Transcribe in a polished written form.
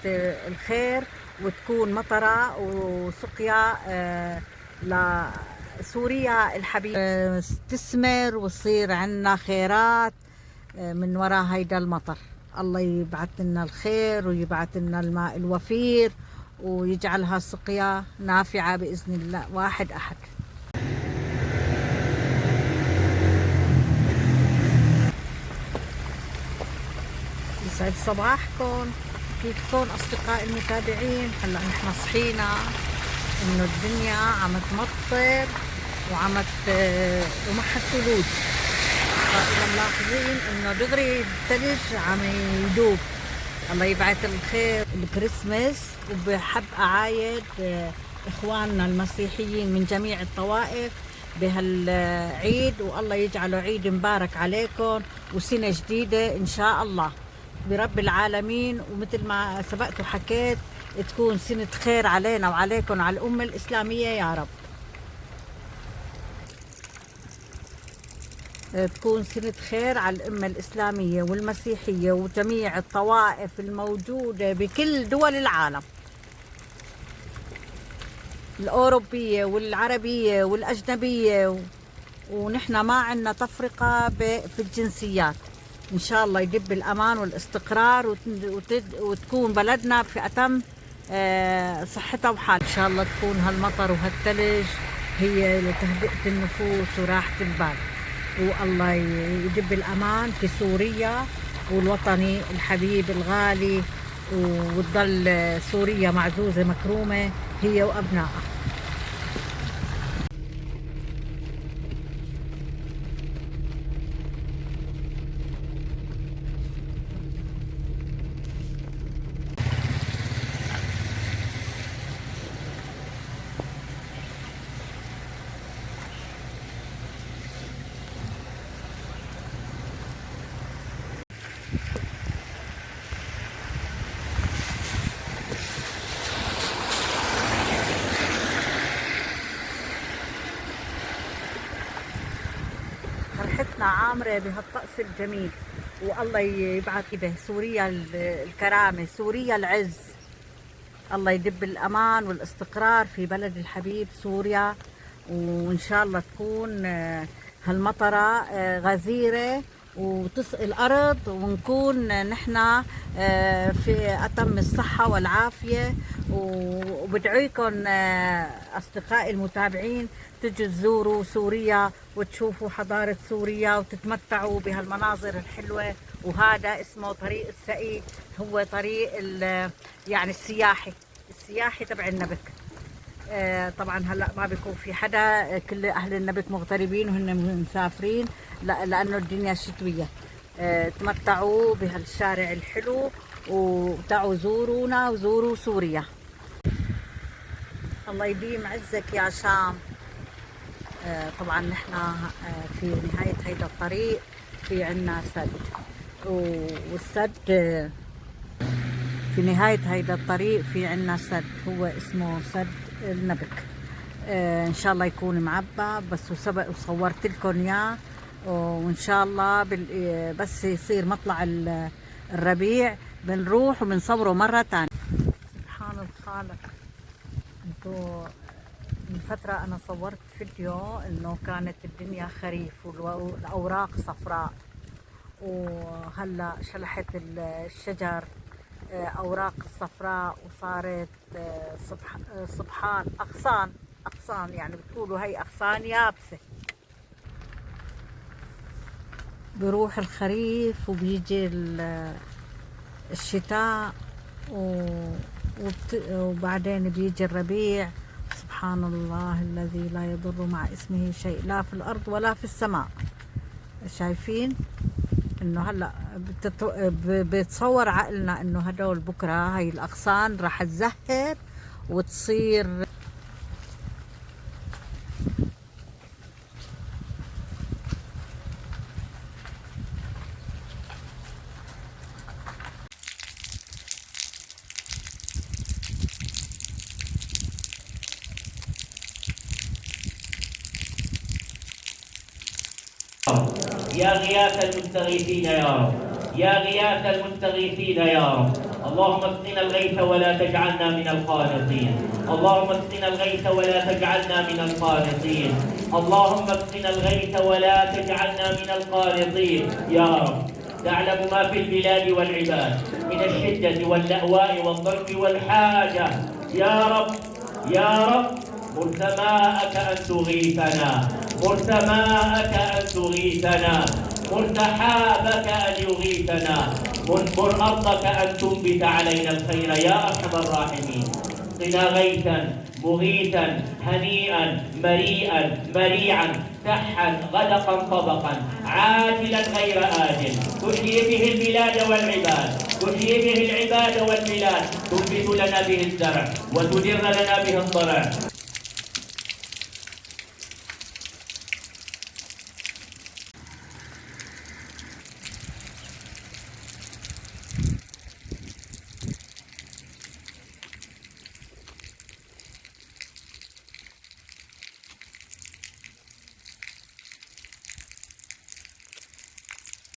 الخير، وتكون مطرة وسقيا لسوريا الحبيبة، تثمر وتصير عنا خيرات من وراء هيدا المطر. الله يبعث لنا الخير ويبعث لنا الماء الوفير ويجعلها سقيا نافعة بإذن الله واحد أحد. يسعد صباحكم، كيفكم أصدقائي المتابعين؟ هلا نحن صحينا إنه الدنيا عم تمطر ومعها ثلوج، فإذا ملاحظين إنه دغري الثلج عم يدوب. الله يبعث الخير الكريسماس، وبحب أعايد إخواننا المسيحيين من جميع الطوائف بهالعيد، والله يجعله عيد مبارك عليكم وسنة جديدة إن شاء الله برب العالمين. ومثل ما سبقت وحكيت تكون سنة خير علينا وعليكم على الأمة الإسلامية يا رب. تكون سنة خير على الأمة الإسلامية والمسيحية وجميع الطوائف الموجودة بكل دول العالم، الأوروبية والعربية والأجنبية، ونحن ما عندنا تفرقة في الجنسيات. إن شاء الله يدب الأمان والاستقرار وتكون بلدنا في أتم صحتها وحال. إن شاء الله تكون هالمطر وهالثلج هي لتهدئة النفوس وراحة البال، والله يدب الأمان في سوريا والوطني الحبيب الغالي، وتضل سوريا معزوزة مكرومة هي وأبنائها. فرحتنا عامرة بهالطقس الجميل، والله يبعث به سوريا الكرامة، سوريا العز. الله يدب الأمان والاستقرار في بلد الحبيب سوريا، وإن شاء الله تكون هالمطرة غزيرة وتسقي الأرض، ونكون نحن في أتم الصحة والعافية. وبدعيكم أصدقائي المتابعين تجوا تزوروا سوريا وتشوفوا حضارة سوريا وتتمتعوا بهالمناظر الحلوة. وهذا اسمه طريق السقي، هو طريق يعني السياحي تبع النبك. طبعا هلا ما بيكون في حدا، كل اهل النبت مغتربين وهن مسافرين لانه الدنيا شتويه. تمتعوا بهالشارع الحلو وتعوا زورونا وزوروا سوريا. الله يديم عزك يا شام. طبعا نحن في نهايه هيدا الطريق في عنا سد، والسد في نهاية هيدا الطريق في عنا سد هو اسمه سد النبك. ان شاء الله يكون معبى بس، وسبق وصورت لكم اياه. وان شاء الله بس يصير مطلع الربيع بنروح وبنصوره مرة تانية. سبحان الخالق. انتو من فترة انا صورت فيديو انه كانت الدنيا خريف والاوراق صفراء، وهلا شلحت الشجر أوراق الصفراء وصارت صبحان أغصان، يعني بتقولوا هي أغصان يابسة. بروح الخريف وبيجي الشتاء وبعدين بيجي الربيع. سبحان الله الذي لا يضر مع اسمه شيء لا في الأرض ولا في السماء. شايفين انه هلا بتصور عقلنا انه هدول بكره هاي الاغصان راح تزهر وتصير يا غياث المستغيثين يا رب، يا غياث المستغيثين يا رب. اللهم اسقنا الغيث ولا تجعلنا من القانطين. اللهم اسقنا الغيث ولا تجعلنا من القانطين. اللهم اسقنا الغيث ولا تجعلنا من القانطين يا رب. تعلم ما في البلاد والعباد من الشدة واللأواء والضرب والحاجة يا رب. يا رب مر سماءك أن تغيثنا، مر سماءك أن تغيثنا، مر سحابك أن يغيثنا، مر أرضك أن تنبت علينا الخير يا أرحم الراحمين. اسقنا غيثا مغيثا هنيئا مريئا مريعا سحا غدقا طبقا عاجلا غير آجل، تحيي به البلاد والعباد، تحيي به العباد والبلاد، تنبت لنا به الزرع وتدر لنا به الضرع.